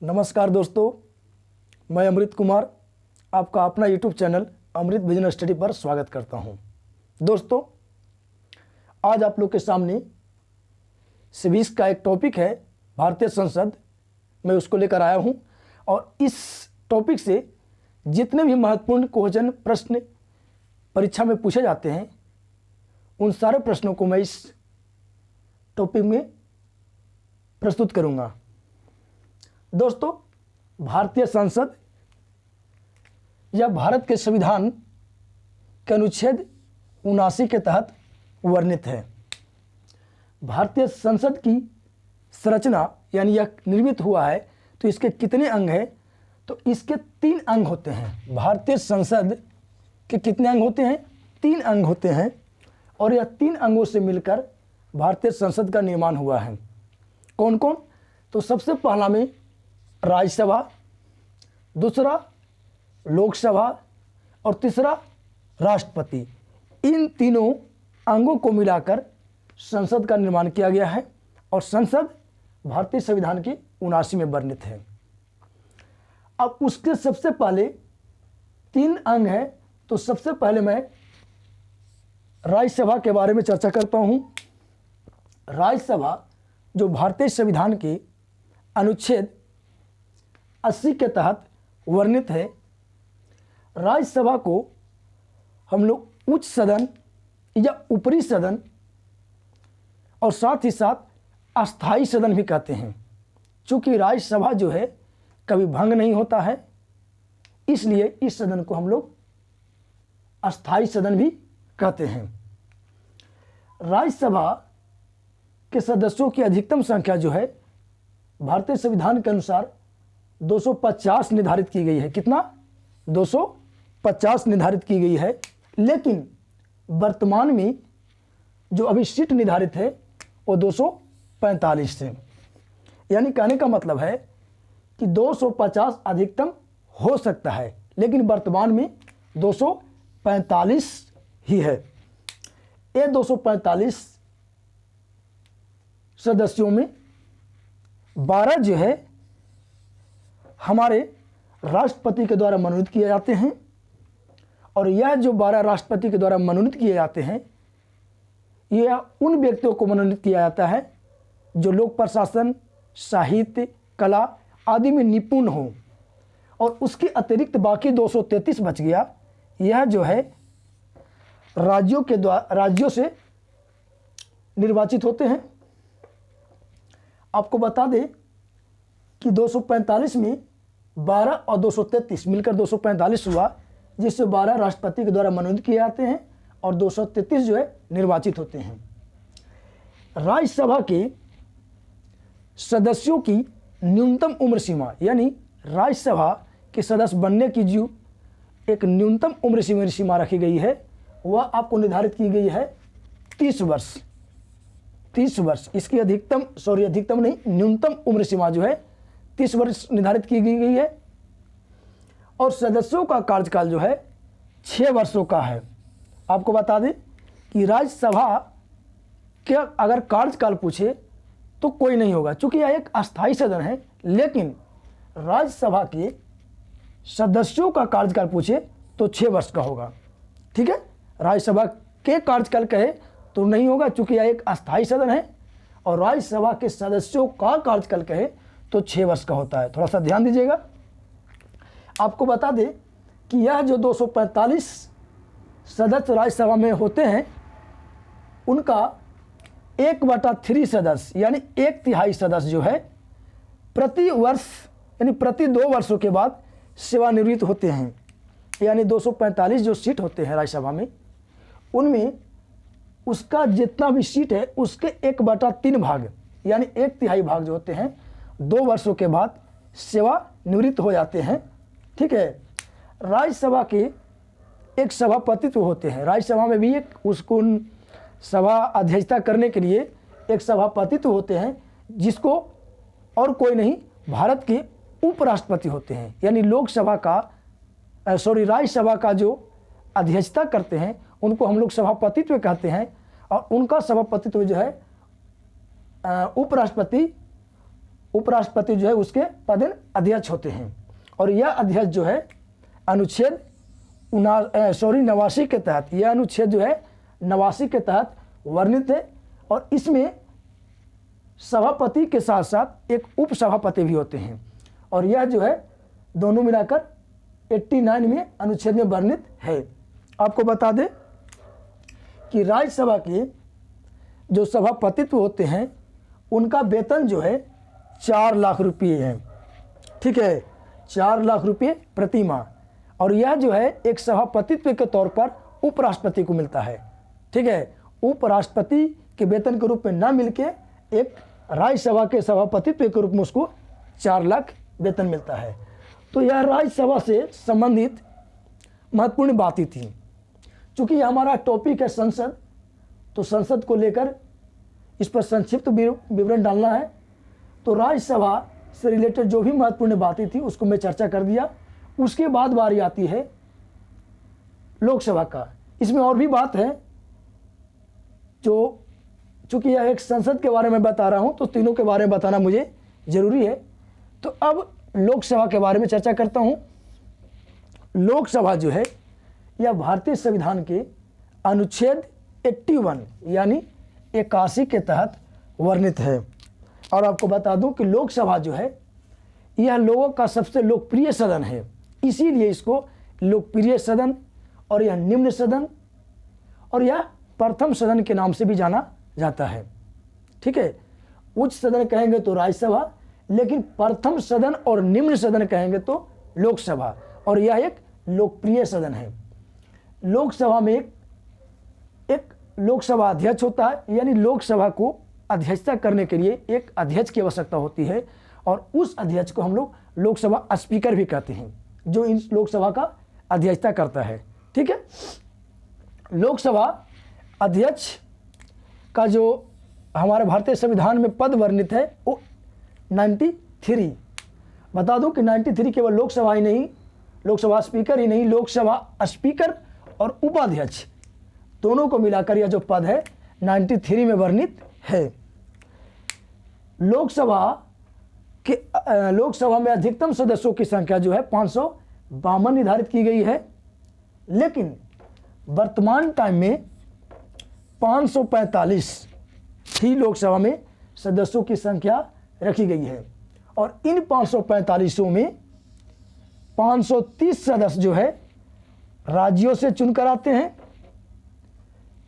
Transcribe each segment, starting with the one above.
नमस्कार दोस्तों, मैं अमृत कुमार आपका अपना यूट्यूब चैनल अमृत बिजनेस स्टडी पर स्वागत करता हूं। दोस्तों, आज आप लोग के सामने सिविक्स का एक टॉपिक है भारतीय संसद, मैं उसको लेकर आया हूं और इस टॉपिक से जितने भी महत्वपूर्ण क्वेश्चन प्रश्न परीक्षा में पूछे जाते हैं उन सारे प्रश्नों को मैं इस टॉपिक में प्रस्तुत करूंगा। दोस्तों, भारतीय संसद या भारत के संविधान के अनुच्छेद 79 के तहत वर्णित है। भारतीय संसद की संरचना यानी यह निर्मित हुआ है तो इसके कितने अंग हैं? तो इसके 3 अंग होते हैं। भारतीय संसद के कितने अंग होते हैं? 3 अंग होते हैं और यह 3 अंगों से मिलकर भारतीय संसद का निर्माण हुआ है। कौन कौन? तो सबसे पहला में राज्यसभा, दूसरा लोकसभा और तीसरा राष्ट्रपति। इन तीनों अंगों को मिलाकर संसद का निर्माण किया गया है और संसद भारतीय संविधान के 79 में वर्णित है। अब उसके सबसे पहले 3 अंग हैं, तो सबसे पहले मैं राज्यसभा के बारे में चर्चा करता हूं। राज्यसभा जो भारतीय संविधान के अनुच्छेद 80 के तहत वर्णित है। राज्यसभा को हम लोग उच्च सदन या ऊपरी सदन और साथ ही साथ अस्थाई सदन भी कहते हैं। चूँकि राज्यसभा जो है कभी भंग नहीं होता है, इसलिए इस सदन को हम लोग अस्थाई सदन भी कहते हैं। राज्यसभा के सदस्यों की अधिकतम संख्या जो है भारतीय संविधान के अनुसार 250 निर्धारित की गई है। कितना? 250 निर्धारित की गई है। लेकिन वर्तमान में जो अभी सीट निर्धारित है वो 245 है। यानी कहने का मतलब है कि 250 अधिकतम हो सकता है, लेकिन वर्तमान में 245 ही है। ये 245 सदस्यों में 12 जो है हमारे राष्ट्रपति के द्वारा मनोनीत किए जाते हैं और यह जो 12 राष्ट्रपति के द्वारा मनोनीत किए जाते हैं यह उन व्यक्तियों को मनोनीत किया जाता है जो लोक प्रशासन, साहित्य, कला आदि में निपुण हो। और उसके अतिरिक्त बाकी 233 बच गया। यह जो है राज्यों से निर्वाचित होते हैं। आपको बता दें कि 245 में 12 और 233 मिलकर 245 हुआ, जिससे 12 राष्ट्रपति के द्वारा मनोनीत किए जाते हैं और 233 जो है निर्वाचित होते हैं। राज्यसभा के सदस्यों की न्यूनतम उम्र सीमा, यानी राज्यसभा के सदस्य बनने की जो एक न्यूनतम उम्र सीमा रखी गई है वह आपको निर्धारित की गई है 30 वर्ष। 30 वर्ष इसकी अधिकतम नहीं, न्यूनतम उम्र सीमा जो है 30 वर्ष निर्धारित की गई है। और सदस्यों का कार्यकाल जो है 6 वर्षों का है। आपको बता दें कि राज्यसभा के अगर कार्यकाल पूछे तो कोई नहीं होगा, चूंकि यह एक अस्थाई सदन है। लेकिन राज्यसभा के सदस्यों का कार्यकाल पूछे तो 6 वर्ष का होगा। ठीक है, राज्यसभा के कार्यकाल कहे तो नहीं होगा, चूंकि यह एक अस्थाई सदन है। और राज्यसभा के सदस्यों का कार्यकाल कहे तो 6 वर्ष का होता है। थोड़ा सा ध्यान दीजिएगा। आपको बता दें कि यह जो 245 सदस्य राज्यसभा में होते हैं उनका 1/3 सदस्य यानी 1/3 सदस्य जो है प्रति वर्ष यानी प्रति 2 वर्षों के बाद सेवानिवृत्त होते हैं। यानी 245 जो सीट होते हैं राज्यसभा में, उनमें उसका जितना भी सीट है उसके 1/3 भाग यानी 1/3 भाग जो होते हैं 2 वर्षों के बाद सेवानिवृत्त हो जाते हैं। ठीक है, राज्यसभा के एक सभापतित्व होते हैं। राज्यसभा में भी एक उसको सभा अध्यक्षता करने के लिए एक सभापतित्व होते हैं, जिसको और कोई नहीं भारत के उपराष्ट्रपति होते हैं। यानी राज्यसभा का जो अध्यक्षता करते हैं उनको हम लोग सभापतित्व कहते हैं और उनका सभापतित्व जो है उपराष्ट्रपति उपराष्ट्रपति जो है उसके पदेन अध्यक्ष होते हैं। और यह अध्यक्ष जो है अनुच्छेद 89 के तहत, यह अनुच्छेद जो है 89 के तहत वर्णित है। और इसमें सभापति के साथ साथ एक उपसभापति भी होते हैं। और यह जो है दोनों मिलाकर 89 में अनुच्छेद में वर्णित है। आपको बता दें कि राज्यसभा के जो सभापतित्व होते हैं उनका वेतन जो है 4 लाख रुपये है। ठीक है, 4 लाख रुपये प्रति माह। और यह जो है एक सभापतित्व के तौर पर उपराष्ट्रपति को मिलता है। ठीक है, उपराष्ट्रपति के वेतन के रूप में ना मिलके एक राज्यसभा के सभापतित्व के रूप में उसको 4 लाख वेतन मिलता है। तो यह राज्यसभा से संबंधित महत्वपूर्ण बातें थी। चूँकि यह हमारा टॉपिक है संसद, तो संसद को लेकर इस पर संक्षिप्त विवरण डालना है। तो राज्यसभा से रिलेटेड जो भी महत्वपूर्ण बातें थी उसको मैं चर्चा कर दिया। उसके बाद बारी आती है लोकसभा का। इसमें और भी बात है, जो चूँकि यह एक संसद के बारे में बता रहा हूँ तो तीनों के बारे में बताना मुझे ज़रूरी है। तो अब लोकसभा के बारे में चर्चा करता हूँ। लोकसभा जो है यह भारतीय संविधान के अनुच्छेद 81 यानी 81 के तहत वर्णित है। और आपको बता दूं कि लोकसभा जो है यह लोगों का सबसे लोकप्रिय सदन है, इसीलिए इसको लोकप्रिय सदन और यह निम्न सदन और यह प्रथम सदन के नाम से भी जाना जाता है। ठीक है, उच्च सदन कहेंगे तो राज्यसभा, लेकिन प्रथम सदन और निम्न सदन कहेंगे तो लोकसभा। और यह एक लोकप्रिय सदन है। लोकसभा में एक लोकसभा अध्यक्ष होता है, यानी लोकसभा को अध्यक्षता करने के लिए एक अध्यक्ष की आवश्यकता होती है। और उस अध्यक्ष को हम लोग लोकसभा स्पीकर भी कहते हैं, जो इन लोकसभा का अध्यक्षता करता है। ठीक है, लोकसभा अध्यक्ष का जो हमारे भारतीय संविधान में पद वर्णित है वो 93। बता दूं कि 93 केवल लोकसभा ही नहीं, लोकसभा स्पीकर ही नहीं, लोकसभा स्पीकर और उपाध्यक्ष दोनों को मिलाकर यह जो पद है 93 में वर्णित है। लोकसभा में अधिकतम सदस्यों की संख्या जो है 552 निर्धारित की गई है, लेकिन वर्तमान टाइम में 545 ही लोकसभा में सदस्यों की संख्या रखी गई है। और इन 545 में 530 सदस्य जो है राज्यों से चुनकर आते हैं,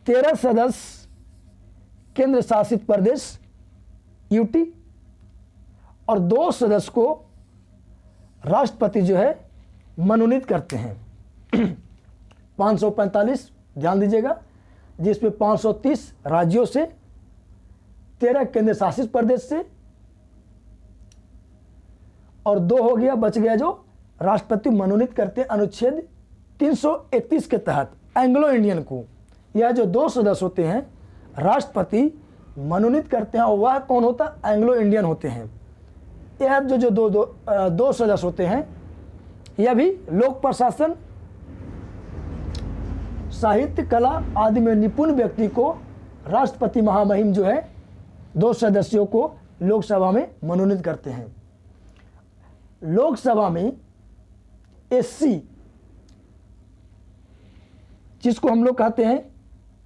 13 सदस्य केंद्र शासित प्रदेश यूटी और 2 सदस्य को राष्ट्रपति जो है मनोनीत करते हैं। 545 ध्यान दीजिएगा, जिसमें 530 राज्यों से, 13 केंद्र शासित प्रदेश से और 2 हो गया, बच गया जो राष्ट्रपति मनोनीत करते हैं अनुच्छेद 331 के तहत एंग्लो इंडियन को। यह जो 2 सदस्य होते हैं राष्ट्रपति मनोनीत करते हैं, और वह कौन होता है? एंग्लो इंडियन होते हैं। यह जो दो सदस्य होते हैं यह भी लोक प्रशासन, साहित्य, कला आदि में निपुण व्यक्ति को राष्ट्रपति महामहिम जो है 2 सदस्यों को लोकसभा में मनोनीत करते हैं। लोकसभा में एससी, जिसको हम लोग कहते हैं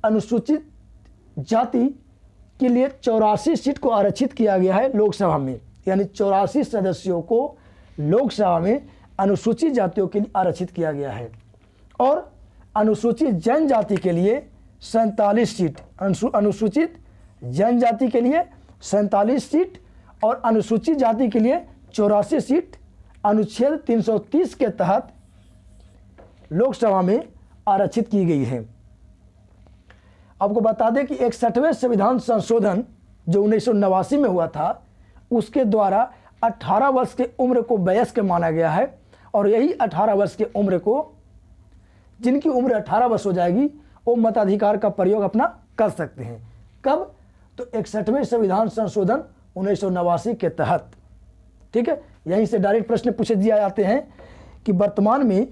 अनुसूचित जाति, के लिए 84 सीट को आरक्षित किया गया है लोकसभा में, यानी 84 सदस्यों को लोकसभा में अनुसूचित जातियों के लिए आरक्षित किया गया है। और अनुसूचित जनजाति के लिए 47 सीट, अनुसूचित जनजाति के लिए 47 सीट और अनुसूचित जाति के लिए 84 सीट अनुच्छेद 330 के तहत लोकसभा में आरक्षित की गई है। आपको बता दें कि 61वें संविधान संशोधन जो 1989 में हुआ था, उसके द्वारा 18 वर्ष के उम्र को वयस्क माना गया है। और यही 18 वर्ष के उम्र को, जिनकी उम्र 18 वर्ष हो जाएगी, वो मताधिकार का प्रयोग अपना कर सकते हैं। कब? तो 61वें संविधान संशोधन 1989 के तहत। ठीक है, यहीं से डायरेक्ट प्रश्न पूछे दिए जाते हैं कि वर्तमान में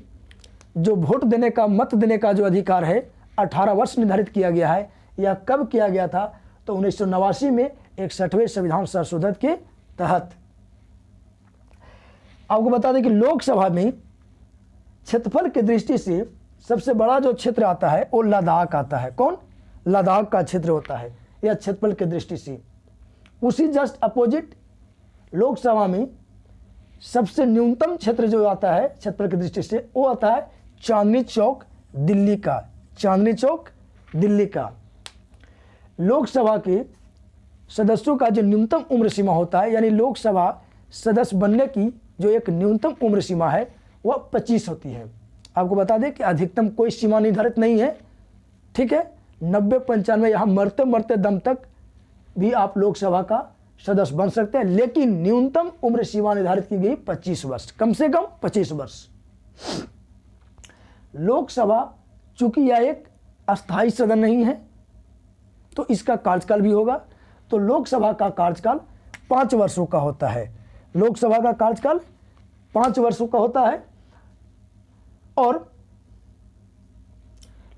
जो वोट देने का, मत देने का जो अधिकार है 18 वर्ष निर्धारित किया गया है, यह कब किया गया था? तो 1989 में 61वें संविधान संशोधन के तहत। आपको बता दें कि लोकसभा में क्षेत्रफल की दृष्टि से सबसे बड़ा जो क्षेत्र आता है वो लद्दाख आता है। कौन? लद्दाख का क्षेत्र होता है यह क्षेत्रफल की दृष्टि से। उसी जस्ट अपोजिट लोकसभा में सबसे न्यूनतम क्षेत्र जो आता है क्षेत्रफल की दृष्टि से वो आता है चांदनी चौक दिल्ली का। चांदनी चौक दिल्ली का। लोकसभा के सदस्यों का जो न्यूनतम उम्र सीमा होता है, यानी लोकसभा सदस्य बनने की जो एक न्यूनतम उम्र सीमा है वह 25 होती है। आपको बता दें कि अधिकतम कोई सीमा निर्धारित नहीं है। ठीक है, 90-95 यहाँ मरते मरते दम तक भी आप लोकसभा का सदस्य बन सकते हैं, लेकिन न्यूनतम उम्र सीमा निर्धारित की गई 25 वर्ष, कम से कम 25 वर्ष। लोकसभा चूंकि यह एक अस्थायी सदन नहीं है तो इसका कार्यकाल भी होगा। तो लोकसभा का कार्यकाल 5 वर्षों का होता है। लोकसभा का कार्यकाल 5 वर्षों का होता है। और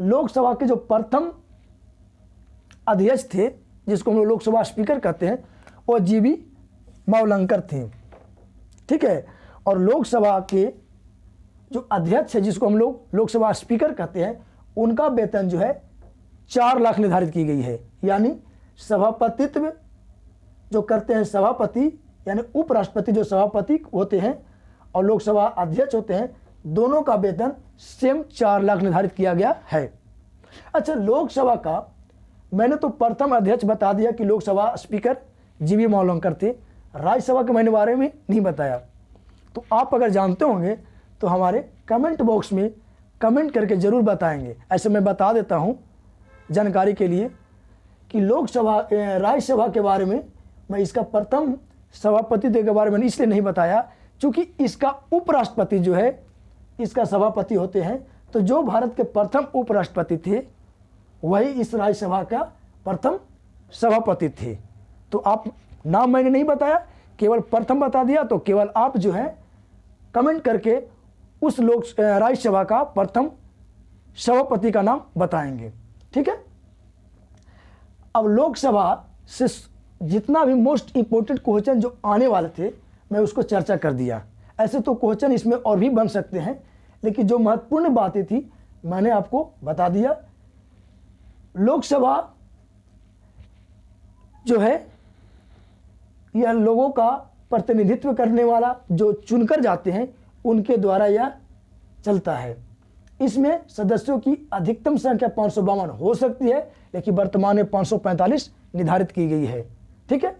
लोकसभा के जो प्रथम अध्यक्ष थे, जिसको हम लोग लोकसभा स्पीकर कहते हैं, वो जीवी मावलंकर थे। ठीक है, और लोकसभा के जो अध्यक्ष है, जिसको हम लोग लोकसभा स्पीकर कहते हैं, उनका वेतन जो है 4 लाख निर्धारित की गई है। यानी सभापतित्व जो करते हैं सभापति, यानी उपराष्ट्रपति जो सभापति होते हैं और लोकसभा अध्यक्ष होते हैं, दोनों का वेतन सेम 4 लाख निर्धारित किया गया है। अच्छा, लोकसभा का मैंने तो प्रथम अध्यक्ष बता दिया कि लोकसभा स्पीकर जीवी मावलंकर थे। राज्यसभा के मैंने बारे में नहीं बताया। तो आप अगर जानते होंगे तो हमारे कमेंट बॉक्स में कमेंट करके ज़रूर बताएंगे। ऐसे मैं बता देता हूँ जानकारी के लिए कि लोकसभा राज्यसभा के बारे में मैं इसका प्रथम सभापति के बारे में इसलिए नहीं बताया क्योंकि इसका उपराष्ट्रपति जो है इसका सभापति होते हैं। तो जो भारत के प्रथम उपराष्ट्रपति थे वही इस राज्यसभा का प्रथम सभापति थे। तो आप नाम मैंने नहीं बताया, केवल प्रथम बता दिया। तो केवल आप जो है कमेंट करके उस लोक राज्यसभा का प्रथम सभापति का नाम बताएंगे। ठीक है, अब लोकसभा से जितना भी मोस्ट इंपोर्टेंट क्वेश्चन जो आने वाले थे मैं उसको चर्चा कर दिया। ऐसे तो क्वेश्चन इसमें और भी बन सकते हैं, लेकिन जो महत्वपूर्ण बातें थी मैंने आपको बता दिया। लोकसभा जो है यह लोगों का प्रतिनिधित्व करने वाला जो चुनकर जाते हैं उनके द्वारा यह चलता है। इसमें सदस्यों की अधिकतम संख्या 552 हो सकती है, लेकिन वर्तमान में 545 निर्धारित की गई है। ठीक है,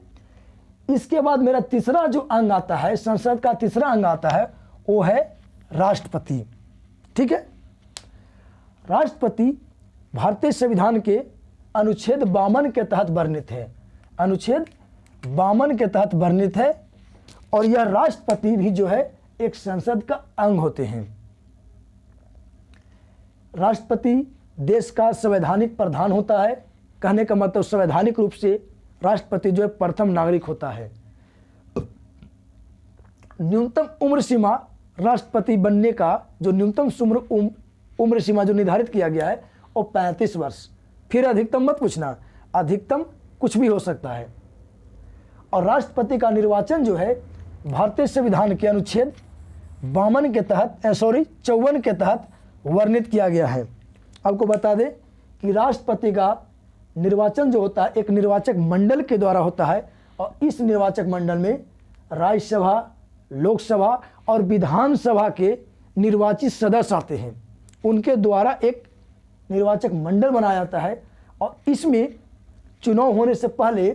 इसके बाद मेरा तीसरा जो अंग आता है, संसद का तीसरा अंग आता है, वो है राष्ट्रपति। ठीक है, राष्ट्रपति भारतीय संविधान के अनुच्छेद 52 के तहत वर्णित है। अनुच्छेद 52 के तहत वर्णित है और यह राष्ट्रपति भी जो है एक संसद का अंग होते हैं। राष्ट्रपति देश का संवैधानिक प्रधान होता है। कहने का मतलब संवैधानिक रूप से राष्ट्रपति जो है प्रथम नागरिक होता है। न्यूनतम उम्र सीमा राष्ट्रपति बनने का जो न्यूनतम उम्र सीमा जो निर्धारित किया गया है वो 35 वर्ष। फिर अधिकतम मत पूछना, अधिकतम कुछ भी हो सकता है। और राष्ट्रपति का निर्वाचन जो है भारतीय संविधान के अनुच्छेद 52 के तहत 54 के तहत वर्णित किया गया है। आपको बता दें कि राष्ट्रपति का निर्वाचन जो होता है एक निर्वाचक मंडल के द्वारा होता है और इस निर्वाचक मंडल में राज्यसभा, लोकसभा और विधानसभा के निर्वाचित सदस्य आते हैं। उनके द्वारा एक निर्वाचक मंडल बनाया जाता है और इसमें चुनाव होने से पहले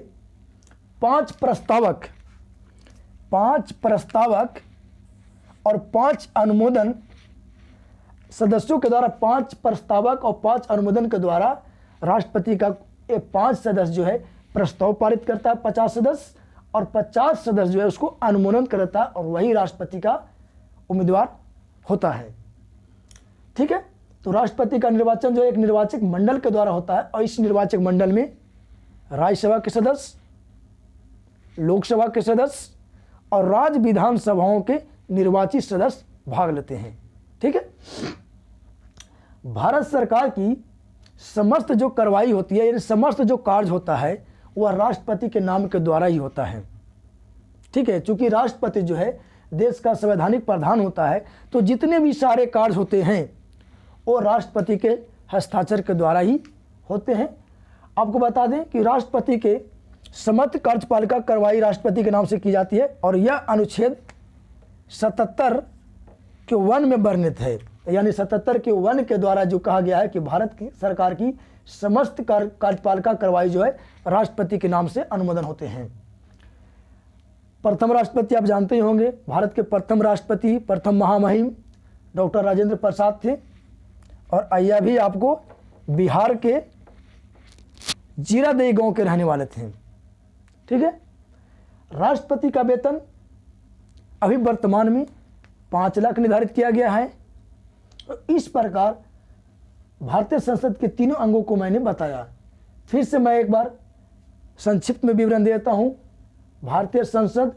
5 प्रस्तावक और 5 अनुमोदन सदस्यों के द्वारा 5 प्रस्तावक और 5 अनुमोदन के द्वारा राष्ट्रपति का 5 सदस्य जो है प्रस्ताव पारित करता है 50 सदस्य, और 50 सदस्य जो है उसको अनुमोदन करता है और वही राष्ट्रपति का उम्मीदवार होता है। ठीक है, तो राष्ट्रपति का निर्वाचन जो है एक निर्वाचक मंडल के द्वारा होता है और इस निर्वाचक मंडल में राज्यसभा के सदस्य, लोकसभा के सदस्य और राज्य विधानसभाओं के निर्वाचित सदस्य भाग लेते हैं। ठीक है, भारत सरकार की समस्त जो कार्रवाई होती है, यानी समस्त जो कार्य होता है वह राष्ट्रपति के नाम के द्वारा ही होता है। ठीक है, चूंकि राष्ट्रपति जो है देश का संवैधानिक प्रधान होता है, तो जितने भी सारे कार्य होते हैं वो राष्ट्रपति के हस्ताक्षर के द्वारा ही होते हैं। आपको बता दें कि राष्ट्रपति के समस्त कार्यपालिका कार्रवाई राष्ट्रपति के नाम से की जाती है और यह अनुच्छेद 77 के 1 में वर्णित है। यानी 77 के 1 के द्वारा जो कहा गया है कि भारत की सरकार की समस्त कार्यपालिका कार्रवाई जो है राष्ट्रपति के नाम से अनुमोदन होते हैं। प्रथम राष्ट्रपति आप जानते ही होंगे, भारत के प्रथम राष्ट्रपति, प्रथम महामहिम डॉक्टर राजेंद्र प्रसाद थे। और यह भी आपको बिहार के जीरादेई गांव के रहने वाले थे। ठीक है। राष्ट्रपति का वेतन अभी वर्तमान में 5 लाख निर्धारित किया गया है। इस प्रकार भारतीय संसद के तीनों अंगों को मैंने बताया। फिर से मैं एक बार संक्षिप्त में विवरण देता हूं। भारतीय संसद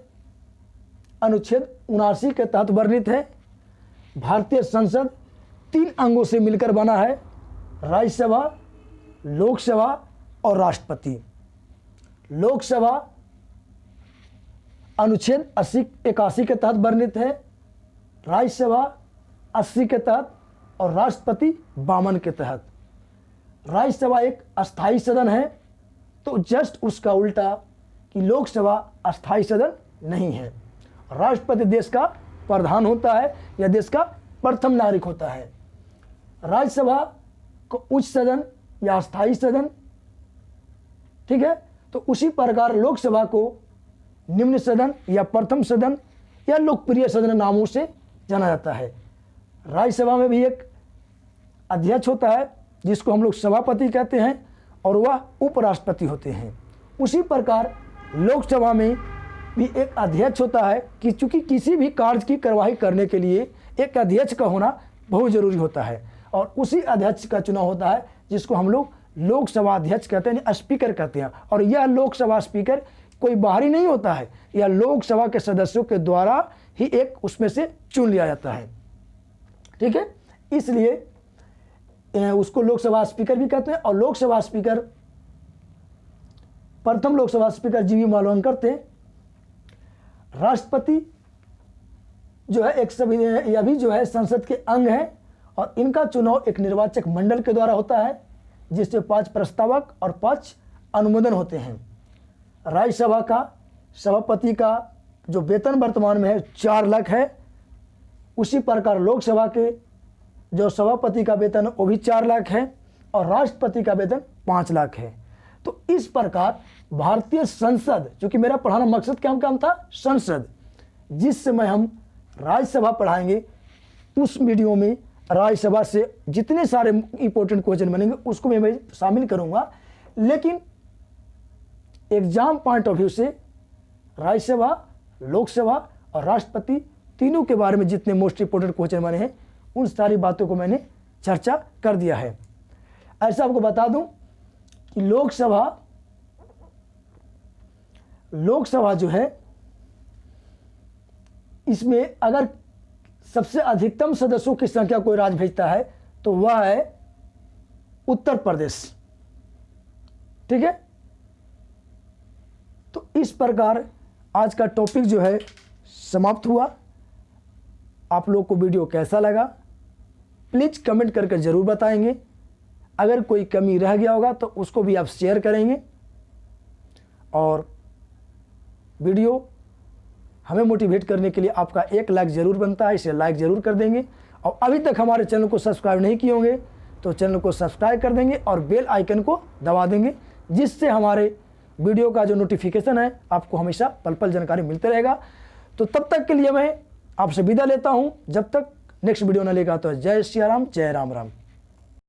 अनुच्छेद 79 के तहत वर्णित है। भारतीय संसद 3 अंगों से मिलकर बना है, राज्यसभा, लोकसभा और राष्ट्रपति। लोकसभा अनुच्छेद 81 के तहत वर्णित है, राज्यसभा 80 के तहत और राष्ट्रपति 52 के तहत। राज्यसभा एक अस्थायी सदन है, तो जस्ट उसका उल्टा कि लोकसभा अस्थायी सदन नहीं है। राष्ट्रपति देश का प्रधान होता है या देश का प्रथम नागरिक होता है। राज्यसभा को उच्च सदन या अस्थायी सदन, ठीक है। तो उसी प्रकार लोकसभा को निम्न सदन या प्रथम सदन या लोकप्रिय सदन नामों से जाना जाता है। राज्यसभा में भी एक अध्यक्ष होता है जिसको हम लोग सभापति कहते हैं और वह उपराष्ट्रपति होते हैं। उसी प्रकार लोकसभा में भी एक अध्यक्ष होता है कि चूंकि किसी भी कार्य की कार्यवाही करने के लिए एक अध्यक्ष का होना बहुत जरूरी होता है और उसी अध्यक्ष का चुनाव होता है जिसको हम लोग लोकसभा अध्यक्ष कहते हैं, स्पीकर कहते हैं। और यह लोकसभा स्पीकर कोई बाहरी नहीं होता है, यह लोकसभा के सदस्यों के द्वारा ही एक उसमें से चुन लिया जाता है। ठीक है। इसलिए उसको लोकसभा स्पीकर भी कहते हैं। और लोकसभा स्पीकर, प्रथम लोकसभा स्पीकर जीवी मालवंकर थे। राष्ट्रपति जो है एक सभी, यह भी जो है संसद के अंग है और इनका चुनाव एक निर्वाचक मंडल के द्वारा होता है जिससे 5 प्रस्तावक और 5 अनुमोदन होते हैं। राज्यसभा का सभापति का जो वेतन वर्तमान में है 4 लाख है। उसी प्रकार लोकसभा के जो सभापति का वेतन वो भी 4 लाख है और राष्ट्रपति का वेतन 5 लाख है। तो इस प्रकार भारतीय संसद, चूंकि मेरा पढ़ाना मकसद क्या काम था, संसद, जिस समय हम राज्यसभा पढ़ाएंगे उस वीडियो में राज्यसभा से जितने सारे इंपॉर्टेंट क्वेश्चन बनेंगे उसको मैं शामिल करूंगा। लेकिन एग्जाम पॉइंट ऑफ व्यू से राज्यसभा, लोकसभा और राष्ट्रपति तीनों के बारे में जितने मोस्ट इंपॉर्टेंट क्वेश्चन बने हैं उन सारी बातों को मैंने चर्चा कर दिया है। ऐसा आपको बता दूं कि लोकसभा जो है इसमें अगर सबसे अधिकतम सदस्यों की संख्या कोई राज्य भेजता है तो वह है उत्तर प्रदेश। ठीक है। तो इस प्रकार आज का टॉपिक जो है समाप्त हुआ। आप लोग को वीडियो कैसा लगा प्लीज़ कमेंट करके ज़रूर बताएंगे। अगर कोई कमी रह गया होगा तो उसको भी आप शेयर करेंगे और वीडियो हमें मोटिवेट करने के लिए आपका एक लाइक ज़रूर बनता है, इसे लाइक ज़रूर कर देंगे। और अभी तक हमारे चैनल को सब्सक्राइब नहीं किए होंगे तो चैनल को सब्सक्राइब कर देंगे और बेल आइकन को दबा देंगे, जिससे हमारे वीडियो का जो नोटिफिकेशन है आपको हमेशा पल पल जानकारी मिलते रहेगा। तो तब तक के लिए मैं आपसे विदा लेता हूँ, जब तक नेक्स्ट वीडियो न लेगा। तो जय श्री राम, जय राम राम।